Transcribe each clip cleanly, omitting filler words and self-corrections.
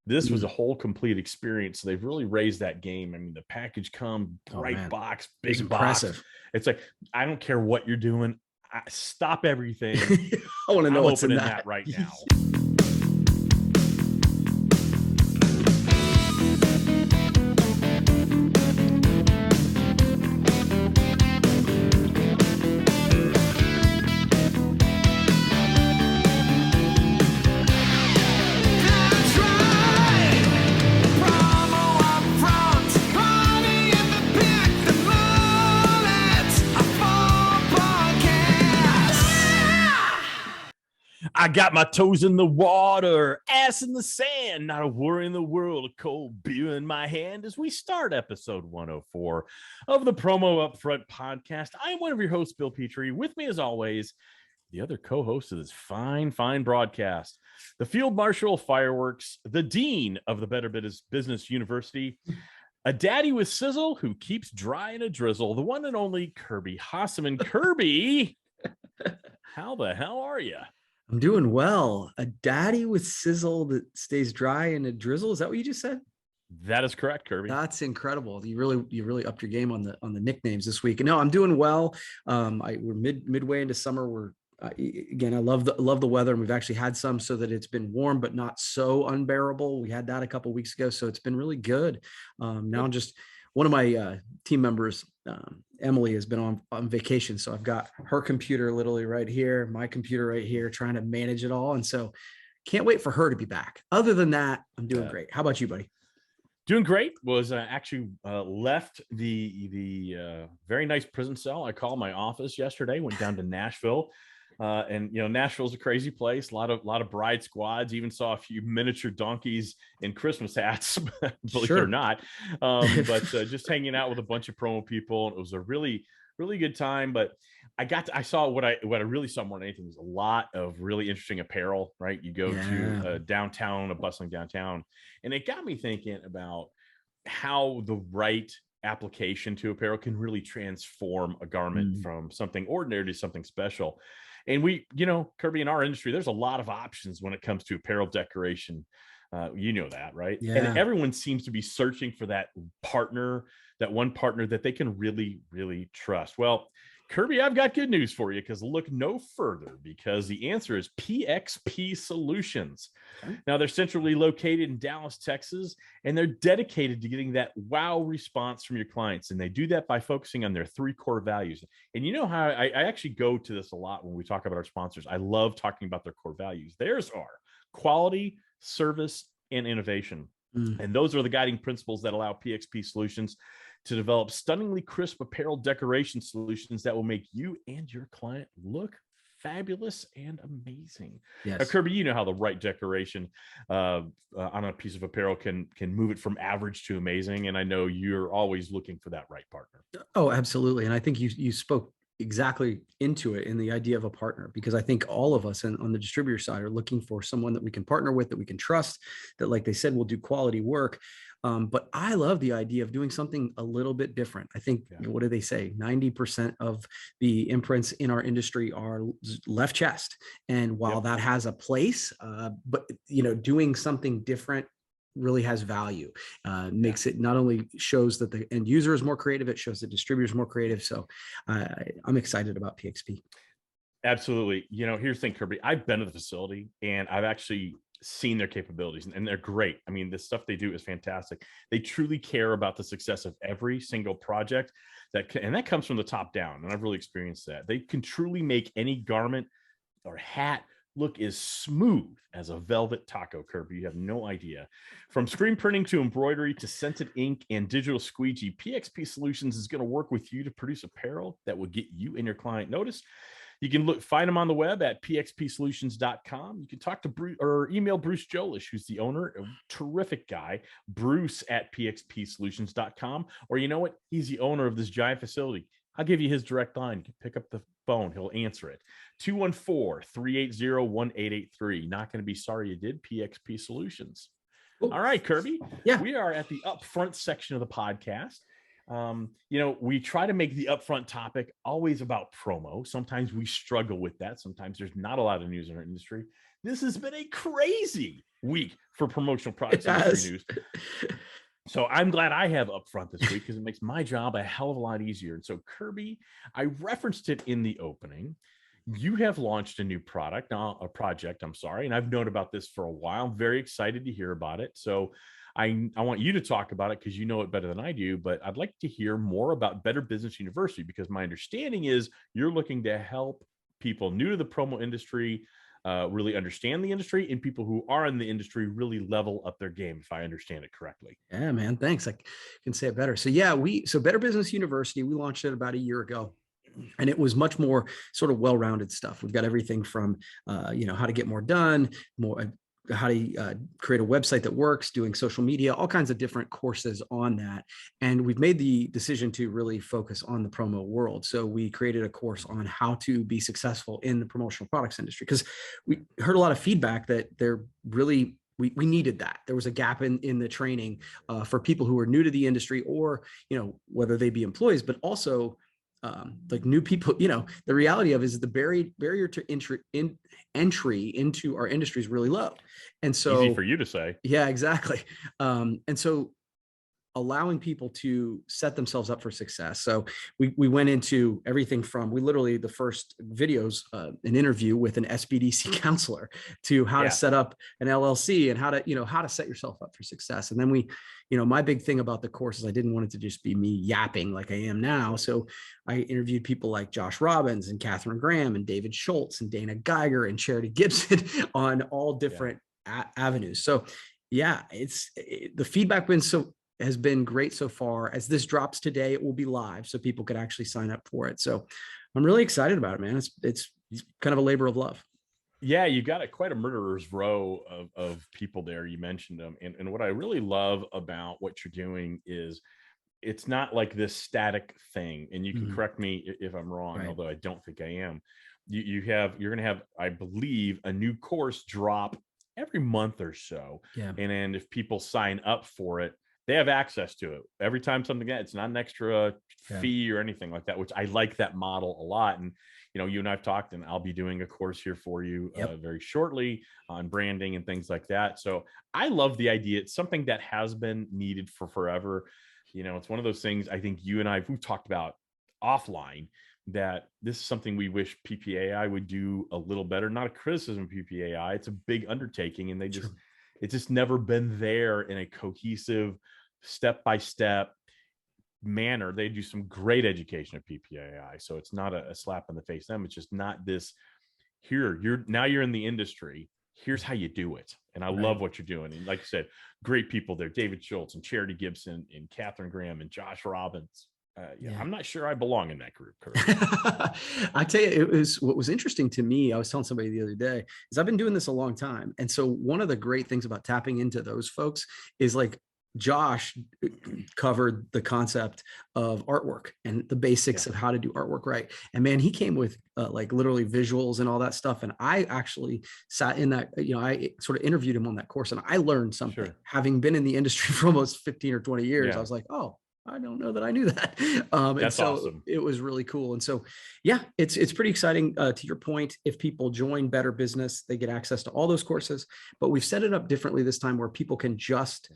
This was a whole complete experience. So they've really raised that game. I mean, the package come, bright box, big box. Impressive. It's like, I don't care what you're doing. Stop everything. I want to know I'm what's in opening that right now. I got my toes in the water, ass in the sand, not a worry in the world, a cold beer in my hand as we start episode 104 of the Promo UPFront Podcast. I am one of your hosts, Bill Petrie. With me, as always, the other co-host of this fine broadcast, the Field Marshal of Fireworks, the Dean of the Better Business University, a daddy with sizzle who keeps dry in a drizzle, the one and only Kirby Hasseman. Kirby, how the hell are you? I'm doing well. A daddy with sizzle that stays dry in a drizzle. Is that what you just said? That is correct, Kirby. That's incredible. You really upped your game on the nicknames this week. No, I'm doing well. We're midway into summer. Again, I love the weather, and we've actually had some so that it's been warm but not so unbearable. We had that a couple of weeks ago, so it's been really good. Now just one of my team members, Emily, has been on vacation. So I've got her computer literally right here, my computer right here, trying to manage it all. And so can't wait for her to be back. Other than that, I'm doing great. How about you, buddy? Doing great. Was actually left the very nice prison cell I called my office yesterday, went down to Nashville. And Nashville's a crazy place. A lot of bride squads. Even saw a few miniature donkeys in Christmas hats, believe it or not. But just hanging out with a bunch of promo people. It was a really, really good time. But I saw what I really saw more than anything was a lot of really interesting apparel. Right, you go to downtown, a bustling downtown, and it got me thinking about how the right application to apparel can really transform a garment from something ordinary to something special. And we, Kirby, in our industry, there's a lot of options when it comes to apparel decoration. You know that, right? Yeah. And everyone seems to be searching for that one partner that they can really, really trust. Well, Kirby, I've got good news for you, because look no further, because the answer is PXP Solutions. Okay. Now, they're centrally located in Dallas, Texas, and they're dedicated to getting that wow response from your clients. And they do that by focusing on their 3 core values. And you know how I actually go to this a lot when we talk about our sponsors. I love talking about their core values. Theirs are quality, service, and innovation. And those are the guiding principles that allow PXP Solutions to develop stunningly crisp apparel decoration solutions that will make you and your client look fabulous and amazing. Yes. Now, Kirby, you know how the right decoration on a piece of apparel can move it from average to amazing. And I know you're always looking for that right partner. Oh, absolutely. And I think you spoke exactly into it in the idea of a partner, because I think all of us on the distributor side are looking for someone that we can partner with, that we can trust, that, like they said, will do quality work. But I love the idea of doing something a little bit different. I think, what do they say? 90% of the imprints in our industry are left chest. And while that has a place, but doing something different really has value. Makes it not only shows that the end user is more creative, it shows the distributor is more creative. So I'm excited about PXP. Absolutely. Here's the thing, Kirby. I've been to the facility and I've actually seen their capabilities, and they're great. I mean, the stuff they do is fantastic. They truly care about the success of every single project and that comes from the top down. And I've really experienced that. They can truly make any garment or hat look as smooth as a velvet taco, Kirby. You have no idea. From screen printing to embroidery to scented ink and digital squeegee, PXP Solutions is going to work with you to produce apparel that will get you and your client noticed. You can find them on the web at pxpsolutions.com. You can talk to Bruce or email Bruce Jolish, who's the owner, a terrific guy, Bruce at pxpsolutions.com. Or you know what? He's the owner of this giant facility. I'll give you his direct line. You can pick up the phone. He'll answer it. 214-380-1883. Not going to be sorry you did. PXP Solutions. Cool. All right, Kirby. Yeah. We are at the upfront section of the podcast. We try to make the upfront topic always about promo. Sometimes we struggle with that. Sometimes there's not a lot of news in our industry. This has been a crazy week for promotional products industry news. So I'm glad I have upfront this week because it makes my job a hell of a lot easier. And so Kirby, I referenced it in the opening. You have launched a new project, and I've known about this for a while. I'm very excited to hear about it. So I want you to talk about it because you know it better than I do, but I'd like to hear more about Better Business University because my understanding is you're looking to help people new to the promo industry really understand the industry, and people who are in the industry really level up their game, if I understand it correctly. Yeah, man. Thanks. I can say it better. So yeah, so Better Business University, we launched it about a year ago. And it was much more sort of well-rounded stuff. We've got everything from, how to get more done, how to create a website that works, doing social media, all kinds of different courses on that. And we've made the decision to really focus on the promo world. So we created a course on how to be successful in the promotional products industry, because we heard a lot of feedback that they're really we needed that. There was a gap in the training for people who are new to the industry, or, whether they be employees, but also like new people. The reality of it is the barrier to entry into our industry is really low. And so easy for you to say. Yeah, exactly. And so allowing people to set themselves up for success. So we went into everything from, we literally, the first videos, an interview with an SBDC counselor, to how to set up an LLC and how to set yourself up for success. And then my big thing about the course is I didn't want it to just be me yapping like I am now. So I interviewed people like Josh Robbins and Catherine Graham and David Schultz and Dana Geiger and Charity Gibson on all different avenues. So the feedback has been great so far. As this drops today, it will be live, so people could actually sign up for it. So I'm really excited about it, man. It's kind of a labor of love. Yeah, you got quite a murderer's row of people there. You mentioned them. And what I really love about what you're doing is it's not like this static thing. And you can correct me if I'm wrong, although I don't think I am. You're going to have, I believe, a new course drop every month or so. Yeah. And then if people sign up for it, they have access to it every time something it's not an extra fee or anything like that, which I like that model a lot. And, you and I've talked, and I'll be doing a course here for you very shortly on branding and things like that. So I love the idea. It's something that has been needed for forever. It's one of those things I think you and we've talked about offline, that this is something we wish PPAI would do a little better. Not a criticism of PPAI. It's a big undertaking, and it's just never been there in a cohesive, step-by-step manner. They do some great education at PPAI. So it's not a slap in the face to them. It's just not this, you're in the industry. Here's how you do it. And I love what you're doing. And like I said, great people there, David Schultz and Charity Gibson and Catherine Graham and Josh Robbins. I'm not sure I belong in that group, Kurt. I tell you, what was interesting to me. I was telling somebody the other day, is I've been doing this a long time. And so one of the great things about tapping into those folks is, like, Josh covered the concept of artwork and the basics of how to do artwork right. And man, he came with like literally visuals and all that stuff. And I actually sat in that, I sort of interviewed him on that course, and I learned something. Having been in the industry for almost 15 or 20 years, I was like, oh, I don't know that I knew that. And so awesome. It was really cool. And so, it's pretty exciting. To your point, if people join Better Business, they get access to all those courses, but we've set it up differently this time, where people can just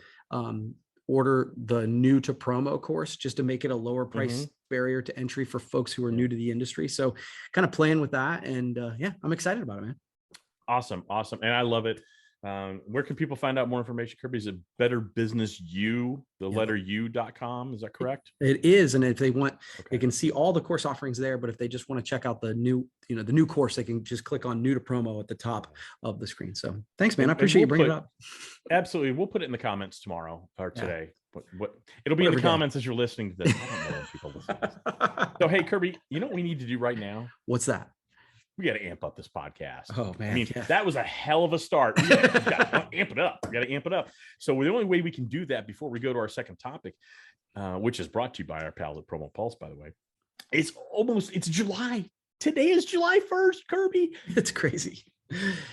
order the new to promo course, just to make it a lower price barrier to entry for folks who are new to the industry. So kind of playing with that. And I'm excited about it, man. Awesome. And I love it. Where can people find out more information, Kirby? Is it Better Business U, letter U.com? Is that correct? It is. And if they want, they can see all the course offerings there. But if they just want to check out the new course, they can just click on new to promo at the top of the screen. So thanks, man. I appreciate you bringing it up. Absolutely. We'll put it in the comments tomorrow or today. What it'll be in the comments as you're listening to this. I don't know when people listen to this. So, hey, Kirby, you know what we need to do right now? What's that? We got to amp up this podcast. Oh, man. I mean, that was a hell of a start. We got to amp it up. We got to amp it up. So the only way we can do that before we go to our second topic, which is brought to you by our pals at Promo Pulse, by the way, it's July. Today is July 1st, Kirby. It's crazy.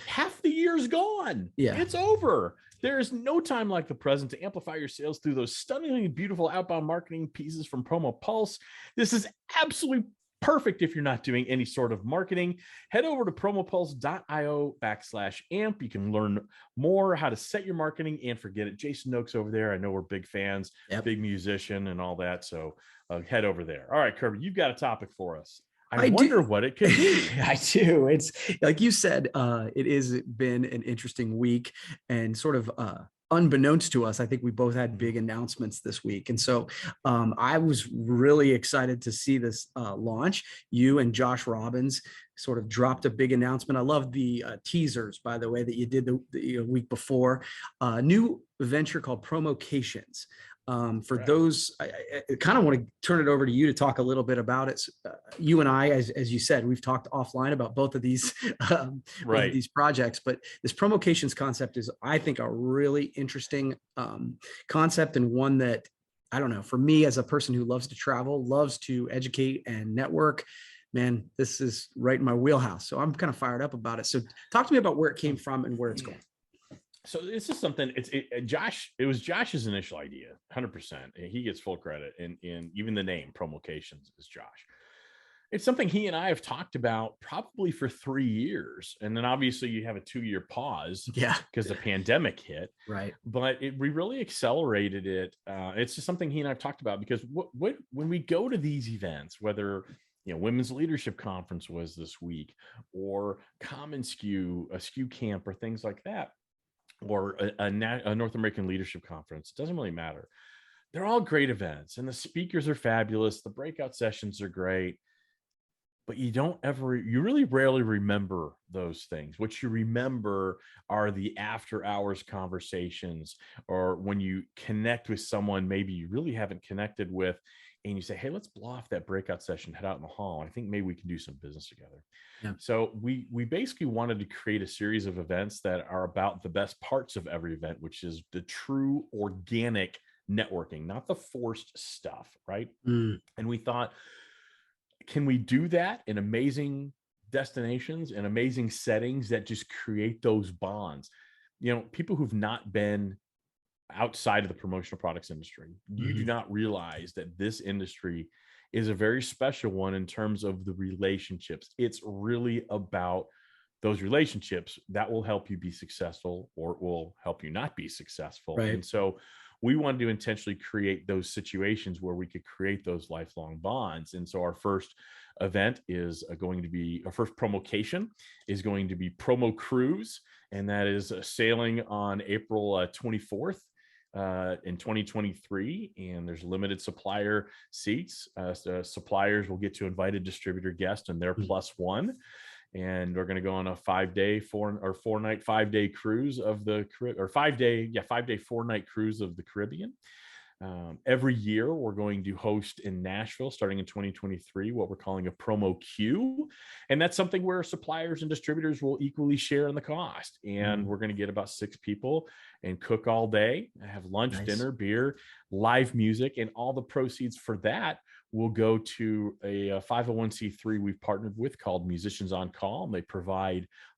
Half the year's gone. Yeah. It's over. There is no time like the present to amplify your sales through those stunningly beautiful outbound marketing pieces from Promo Pulse. This is absolutely perfect if you're not doing any sort of marketing. Head over to promopulse.io/amp. You can learn more how to set your marketing and forget it. Jason Noakes over there. I know we're big fans, big musician and all that. So head over there. All right, Kirby, you've got a topic for us. I wonder what it could be. I do. It's like you said, it has been an interesting week, and sort of unbeknownst to us, I think we both had big announcements this week. And so I was really excited to see this launch. You and Josh Robbins sort of dropped a big announcement. I love the teasers, by the way, that you did the week before. New venture called Promocations. For those, I kind of want to turn it over to you to talk a little bit about it. You and I, as you said, we've talked offline about both of these, these projects, but this Promocations concept is, I think, a really interesting concept, and one that, I don't know, for me as a person who loves to travel, loves to educate and network, man, this is right in my wheelhouse. So I'm kind of fired up about it. So talk to me about where it came from and where it's going. So this is something, it was Josh's initial idea, 100%. He gets full credit, and even the name Promocations is Josh. It's something he and I have talked about probably for 3 years. And then obviously you have a 2-year pause because the pandemic hit. Right. But we really accelerated it. It's just something he and I have talked about, because when we go to these events, whether Women's Leadership Conference was this week, or Common Skew, a Skew Camp, or things like that, or a North American Leadership Conference, it doesn't really matter. They're all great events, and the speakers are fabulous. The breakout sessions are great, but you really rarely remember those things. What you remember are the after hours conversations, or when you connect with someone maybe you really haven't connected with, and you say, hey, let's blow off that breakout session, head out in the hall. I think maybe we can do some business together. Yeah. So we basically wanted to create a series of events that are about the best parts of every event, which is the true organic networking, not the forced stuff, right? And we thought, can we do that in amazing destinations and amazing settings that just create those bonds? People who've not been outside of the promotional products industry, you do not realize that this industry is a very special one in terms of the relationships. It's really about those relationships that will help you be successful, or it will help you not be successful. Right. And so we wanted to intentionally create those situations where we could create those lifelong bonds. And so our first event is going to be, our first promocation is going to be Promo Cruise, and that is sailing on April 24th. In 2023, and there's limited supplier seats. Suppliers will get to invite a distributor guest and their plus one, and we're going to go on a 5-day, 4-night, 5-day cruise of the Caribbean, or 5-day, 4-night cruise of the Caribbean. Every year, we're going to host in Nashville, starting in 2023, what we're calling a Promo Q. And that's something where suppliers and distributors will equally share in the cost. And we're going to get about 6 people and cook all day, have lunch, dinner, beer, live music, and all the proceeds for that will go to a 501c3 we've partnered with called Musicians on Call. And they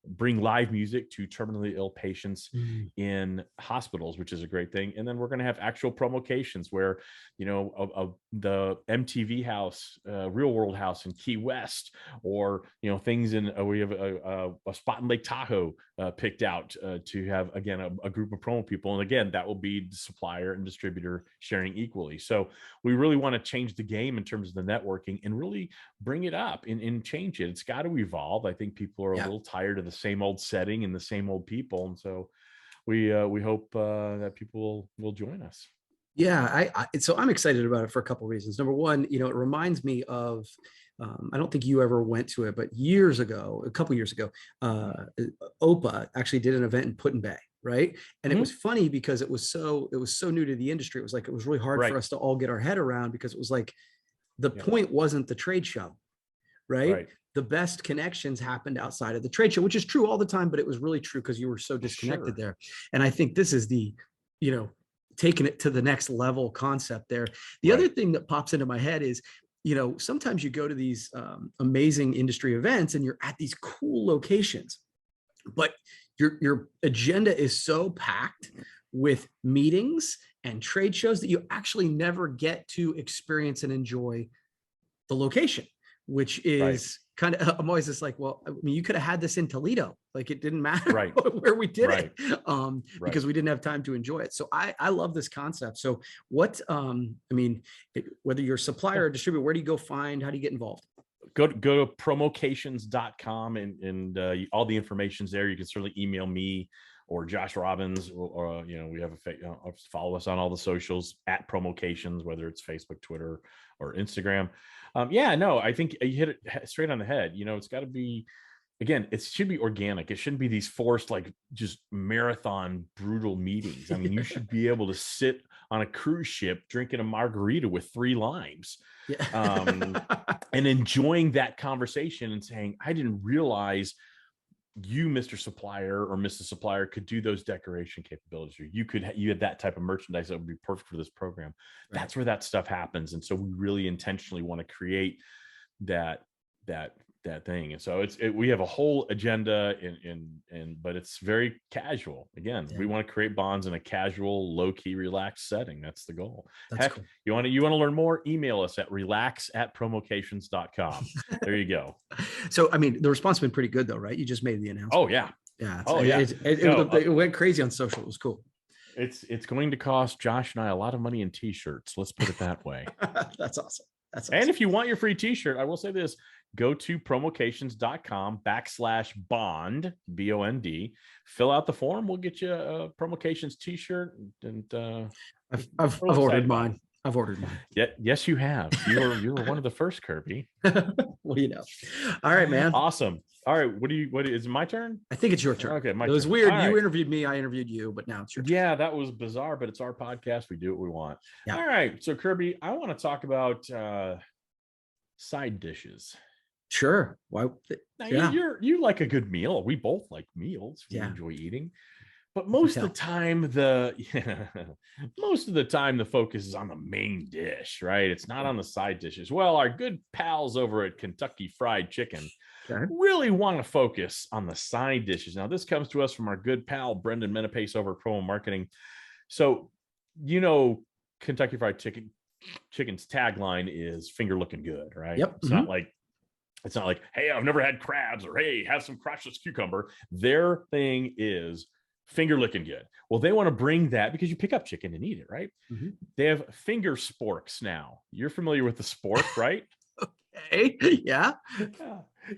bring live music to terminally ill patients in hospitals, which is a great thing. And then we're going to have actual promocations where, the MTV house, Real World house in Key West, or, things in, we have a spot in Lake Tahoe picked out to have, again, a group of promo people. And again, that will be the supplier and distributor sharing equally. So we really want to change the game in terms of the networking and really bring it up and change it. It's got to evolve. I think people are a little tired of the same old setting and the same old people. And so we hope that people will join us. Yeah, so I'm excited about it for a couple of reasons. Number one, it reminds me of, I don't think you ever went to it, but a couple years ago, OPA actually did an event in Put-in-Bay, right? And it was funny because it was so new to the industry. It was really hard for us to all get our head around, because it was like, the point wasn't the trade show, right? The best connections happened outside of the trade show, which is true all the time, but it was really true because you were so disconnected there. And I think this is the, taking it to the next level concept there. The other thing that pops into my head is, sometimes you go to these amazing industry events and you're at these cool locations, but your agenda is so packed with meetings and trade shows that you actually never get to experience and enjoy the location, which is kind of, I'm always just like, well, I mean, you could have had this in Toledo. Like it didn't matter where we did it because we didn't have time to enjoy it. So I love this concept. So what, I mean, whether you're a supplier or distributor, where do you go find, how do you get involved? Go to promocations.com and all the information's there. You can certainly email me or Josh Robbins, or we have follow us on all the socials at Promocations, whether it's Facebook, Twitter, or Instagram. I think you hit it straight on the head. It's got to be, again, it should be organic. It shouldn't be these forced, like just marathon brutal meetings. I mean, you should be able to sit on a cruise ship drinking a margarita with 3 limes, and enjoying that conversation and saying, I didn't realize you, Mr. Supplier or Mrs. Supplier, could do those decoration capabilities, or you had that type of merchandise that would be perfect for this program. Right. That's where that stuff happens. And so we really intentionally want to create that thing. And so we have a whole agenda but it's very casual. Again, we want to create bonds in a casual, low-key, relaxed setting. That's the goal. Heck, cool. You want to learn more? Email us at relax@promocations.com. There you go. So, I mean, the response has been pretty good though, right? You just made the announcement. Oh yeah. Yeah. It went crazy on social. It was cool. It's going to cost Josh and I a lot of money in t-shirts. Let's put it that way. That's awesome. And if you want your free t-shirt, I will say this, go to promocations.com/bond, BOND, fill out the form. We'll get you a Promocations t-shirt. And I've ordered mine. I've ordered mine. Yeah, yes, you have. You were one of the first, Kirby. Well, all right, man. Awesome. All right. What is it, my turn? I think it's your turn. Okay. It was weird. You interviewed me. I interviewed you, but now it's your turn. Yeah, that was bizarre, but it's our podcast. We do what we want. Yeah. All right. So Kirby, I want to talk about side dishes. Sure. Why? Now, you like a good meal. We both like meals. We enjoy eating. But most of the time, the focus is on the main dish, right? It's not on the side dishes. Well, our good pals over at Kentucky Fried Chicken really want to focus on the side dishes. Now, this comes to us from our good pal Brendan Menapace over at Promo Marketing. So, Kentucky Fried Chicken's tagline is "finger looking good," right? Yep. It's not like, hey, I've never had crabs, or hey, have some crotchless cucumber. Their thing is finger licking good. Well, they want to bring that because you pick up chicken and eat it, right? Mm-hmm. They have finger sporks now. You're familiar with the spork, right? Okay. Yeah.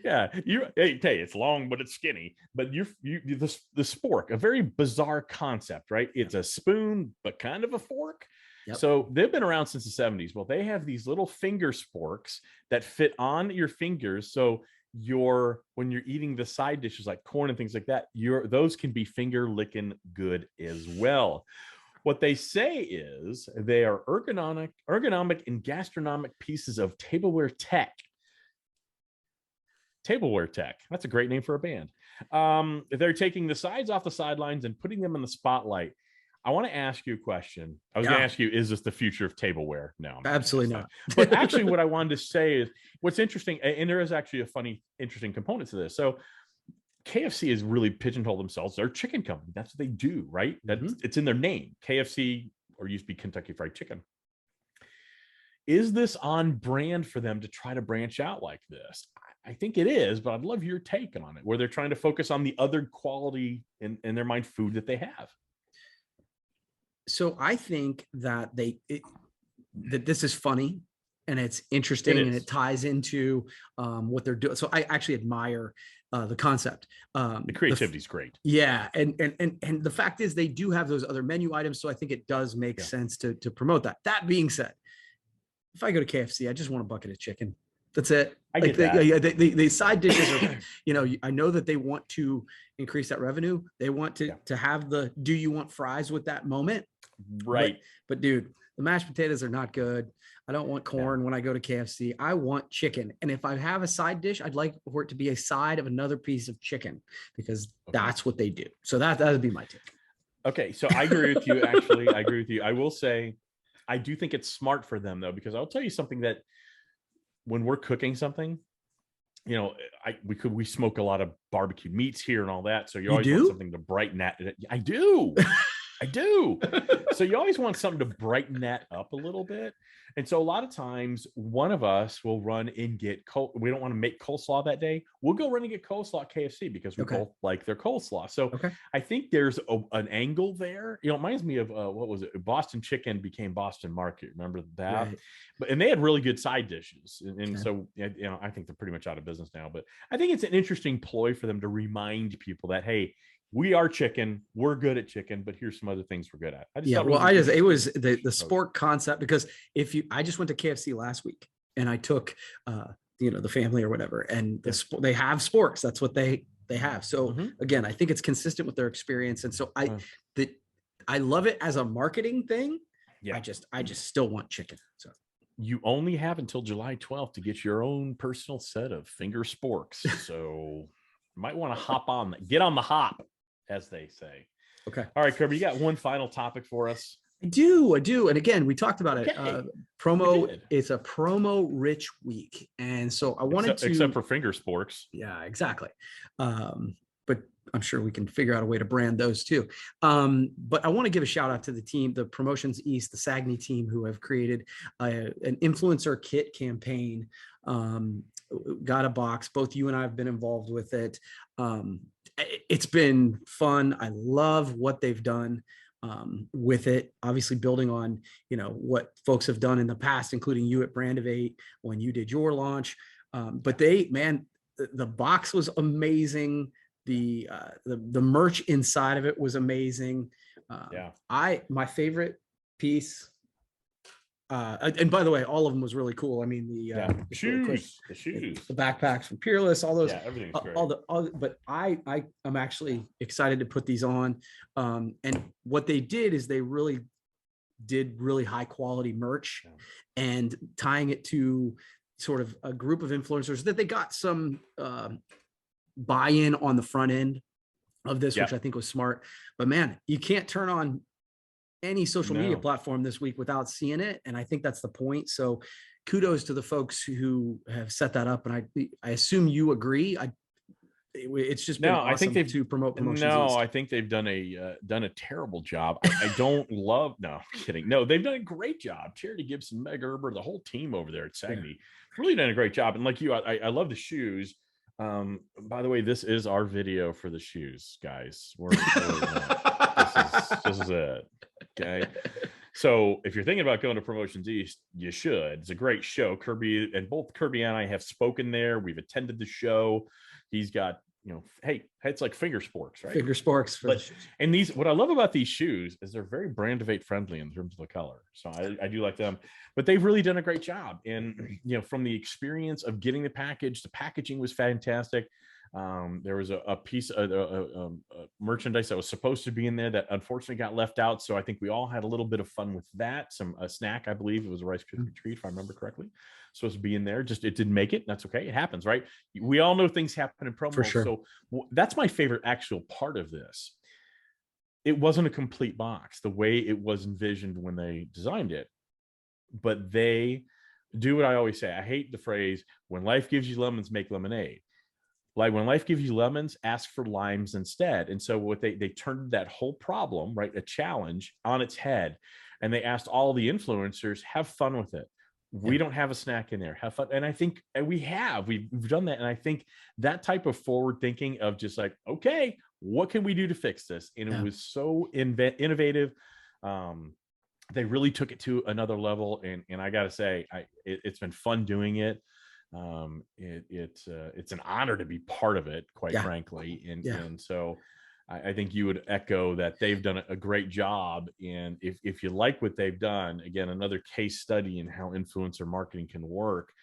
Hey, it's long, but it's skinny. But the spork, a very bizarre concept, right? It's a spoon, but kind of a fork. Yep. So they've been around since the 70s. Well, they have these little finger sporks that fit on your fingers. So when you're eating the side dishes like corn and things like that, those can be finger licking good as well. What they say is they are ergonomic and gastronomic pieces of tableware tech. Tableware tech. That's a great name for a band. They're taking the sides off the sidelines and putting them in the spotlight. I want to ask you a question. I was going to ask you, is this the future of tableware? No. Absolutely not. But actually what I wanted to say is what's interesting, and there is actually a funny, interesting component to this. So KFC has really pigeonholed themselves. They're a chicken company. That's what they do, right? It's in their name. KFC, or used to be Kentucky Fried Chicken. Is this on brand for them to try to branch out like this? I think it is, but I'd love your take on it, where they're trying to focus on the other quality in their mind food that they have. So I think that that this is funny and it's interesting and it ties into what they're doing. So I actually admire the concept. The creativity is great. Yeah. And the fact is they do have those other menu items. So I think it does make sense to promote that. That being said, if I go to KFC, I just want a bucket of chicken. That's it. I get that. The side dishes are, I know that they want to increase that revenue. They want to have do you want fries with that moment? Right. But dude, the mashed potatoes are not good. I don't want corn when I go to KFC. I want chicken. And if I have a side dish, I'd like for it to be a side of another piece of chicken because that's what they do. So that would be my take. Okay. So I agree with you. Actually, I agree with you. I will say, I do think it's smart for them though, because I'll tell you something that when we're cooking something, we smoke a lot of barbecued meats here and all that. So you always want something to brighten that. I do. I do. So you always want something to brighten that up a little bit. And so a lot of times one of us will run and get we don't want to make coleslaw that day. We'll go run and get coleslaw at KFC because we both like their coleslaw. So I think there's an angle there. You know, it reminds me of what was it? Boston Chicken became Boston Market. Remember that? Right. And they had really good side dishes. And so, you know, I think they're pretty much out of business now. But I think it's an interesting ploy for them to remind people that, hey, we are chicken. We're good at chicken, but here's some other things we're good at. It was the sport concept, because I just went to KFC last week and I took, the family or whatever, and they have sporks. That's what they have. So again, I think it's consistent with their experience. And so I love it as a marketing thing. Yeah. I just still want chicken. So you only have until July 12th to get your own personal set of finger sporks. So you might want to hop on that. Get on the hop, as they say. Okay. All right, Kirby, you got one final topic for us? I do. And again, we talked about it. Promo, it's a promo rich week. And so I wanted except for finger sporks. Yeah, exactly. But I'm sure we can figure out a way to brand those too. But I want to give a shout out to the team, the Promotions East, the SAAGNY team, who have created an influencer kit campaign. Got a box. Both you and I have been involved with it. It's been fun. I love what they've done with it. Obviously, building on what folks have done in the past, including you at Brand of 8 when you did your launch. But the box was amazing. The merch inside of it was amazing. My favorite piece. And by the way, all of them was really cool. I mean, the shoes, the backpacks from Peerless, all those, everything's great. But I'm actually excited to put these on. And what they did is they really did really high quality merch, and tying it to sort of a group of influencers that they got some buy-in on the front end of this, which I think was smart. But man, you can't turn on any social media platform this week without seeing it. And I think that's the point. So kudos to the folks who have set that up. And I assume you agree. It's just been awesome. I think they've to promote Promotions East. I think they've done a terrible job. I don't love, no, I'm kidding. No, they've done a great job. Charity Gibson, Meg Erber, the whole team over there at SAAGNY, really done a great job. And like you, I love the shoes. By the way, this is our video for the shoes, guys. This is it. Okay. So if you're thinking about going to Promotions East, you should. It's a great show. Kirby and I have spoken there. We've attended the show. He's got, hey, it's like finger sporks, right? Finger sporks. And what I love about these shoes is they're very Brand of 8 friendly in terms of the color. So I do like them, but they've really done a great job. And, from the experience of getting the packaging was fantastic. There was a piece of merchandise that was supposed to be in there that unfortunately got left out. So I think we all had a little bit of fun with that. A snack, I believe it was a Rice Krispie treat, if I remember correctly, supposed to be in there. Just it didn't make it. That's okay. It happens, right? We all know things happen in promo. For sure. So that's my favorite actual part of this. It wasn't a complete box the way it was envisioned when they designed it, but they do what I always say. I hate the phrase, when life gives you lemons, make lemonade. Like when life gives you lemons, ask for limes instead. And so what they turned that whole problem, right, a challenge, on its head. And they asked all the influencers, have fun with it. We don't have a snack in there. Have fun. And I think we've done that. And I think that type of forward thinking of just like, okay, what can we do to fix this? And it was so innovative. They really took it to another level. And I got to say, it's been fun doing it. It's an honor to be part of it, quite frankly. And so I think you would echo that they've done a great job. And if you like what they've done, again, another case study in how influencer marketing can work.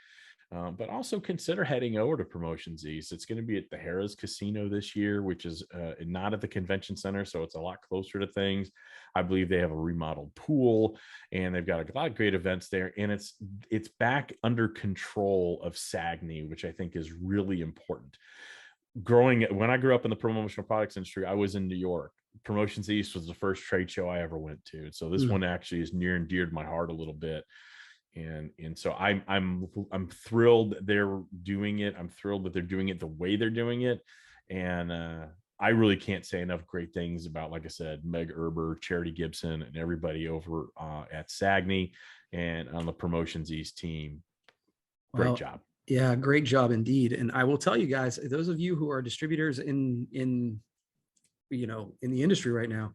But also consider heading over to Promotions East. It's going to be at the Harrah's Casino this year, which is not at the convention center, so it's a lot closer to things. I believe they have a remodeled pool, and they've got a lot of great events there. And it's back under control of SAAGNY, which I think is really important. When I grew up in the promotional products industry, I was in New York. Promotions East was the first trade show I ever went to, so this one actually is near and dear to my heart a little bit. And so I'm thrilled that they're doing it. I'm thrilled that they're doing it the way they're doing it. And I really can't say enough great things about, like I said, Meg Erber, Charity Gibson, and everybody over at SAAGNY and on the Promotions East team. Great job. Yeah, great job indeed. And I will tell you guys, those of you who are distributors in the industry right now,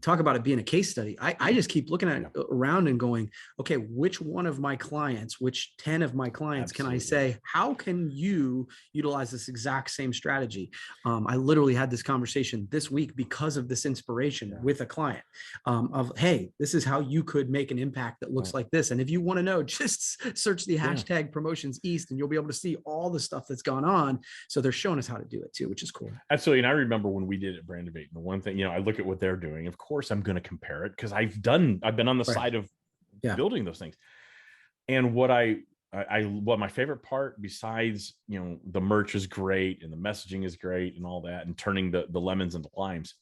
talk about it being a case study. I just keep looking at around and going, okay, which one of my clients, which 10 of my clients can I say, how can you utilize this exact same strategy? I literally had this conversation this week because of this inspiration with a client of, hey, this is how you could make an impact that looks like this. And if you want to know, just search the hashtag Promotions East and you'll be able to see all the stuff that's gone on. So they're showing us how to do it too, which is cool. Absolutely. And I remember when we did it at Brand Innovate, the one thing, I look at what they're doing. Of course, I'm going to compare it because I've been on the side of building those things. And what my favorite part, besides, the merch is great and the messaging is great and all that, and turning the lemons into limes,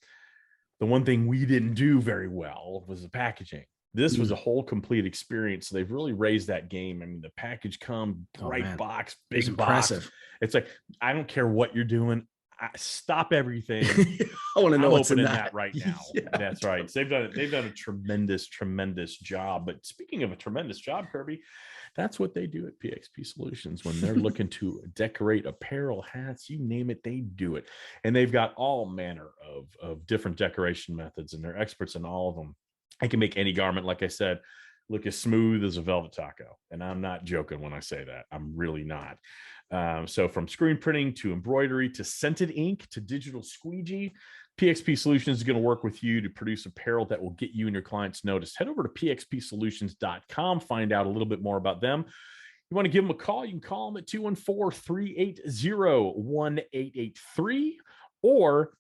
the one thing we didn't do very well was the packaging. This was a whole complete experience. So they've really raised that game. I mean, the package bright box, big box. It's like, I don't care what you're doing. Stop everything. I want to know what's in that right now. That's right. So they've done a tremendous job. But speaking of a tremendous job, Kirby, that's what they do at PXP Solutions when they're looking to decorate apparel, hats, you name it, they do it. And they've got all manner of different decoration methods, and they're experts in all of them. I can make any garment, like I said, look as smooth as a velvet taco. And I'm not joking when I say that. I'm really not. So from screen printing to embroidery to scented ink to digital squeegee, PXP Solutions is going to work with you to produce apparel that will get you and your clients noticed. Head over to pxpsolutions.com, find out a little bit more about them. You want to give them a call, you can call them at 214-380-1883 or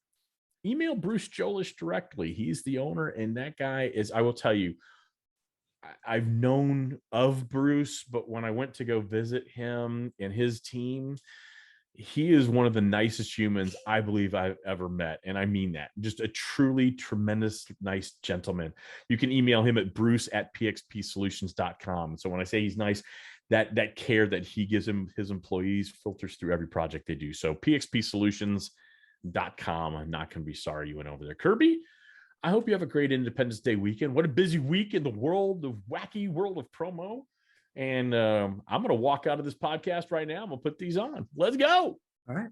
email Bruce Jolish directly. He's the owner, and that guy is, I will tell you, I've known of Bruce, but when I went to go visit him and his team, he is one of the nicest humans I believe I've ever met. And I mean that. Just a truly tremendous, nice gentleman. You can email him at bruce@pxpsolutions.com. So when I say he's nice, that care that he gives his employees filters through every project they do. So pxpsolutions.com. I'm not going to be sorry you went over there. Kirby, I hope you have a great Independence Day weekend. What a busy week in the wacky world of promo. And I'm going to walk out of this podcast right now. I'm going to put these on. Let's go. All right.